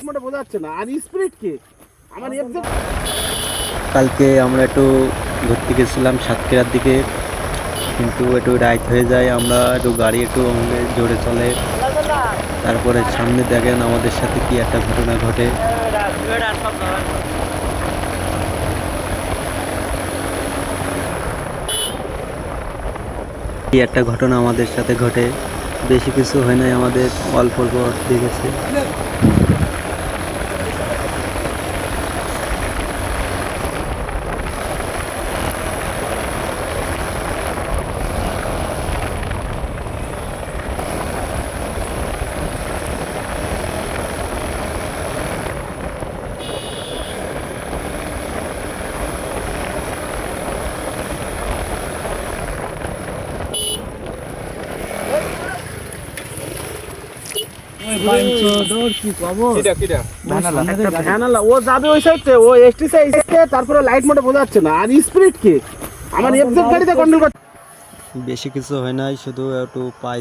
মোটে বোঝা যাচ্ছে না। আর স্পিড কি আমার এক্সাক্ট। কালকে আমরা একটু ঘুরতে গেছিলাম সাতক্ষীরার দিকে, কিন্তু একটু রাইট হয়ে যায়, আমরা একটু গাড়ি একটু জোরে চলে। তারপরে সামনে দেখেন আমাদের সাথে কি একটা ঘটনা ঘটে। কি একটা ঘটনা আমাদের সাথে ঘটে, বেশি কিছু হয় নাই, আমাদের অল্প অল্প দিয়ে গেছে। ভ্যানালা ও যাবে ওই সাইডে, ও এসটি সাইডে, তারপরে লাইট মোটে বোঝা যাচ্ছে না। আর স্পিড কি আমার এক্সাক্ট গাড়িতে কন্ট্রোল করতে। বেশি কিছু হয় নাই, শুধু একটু পাই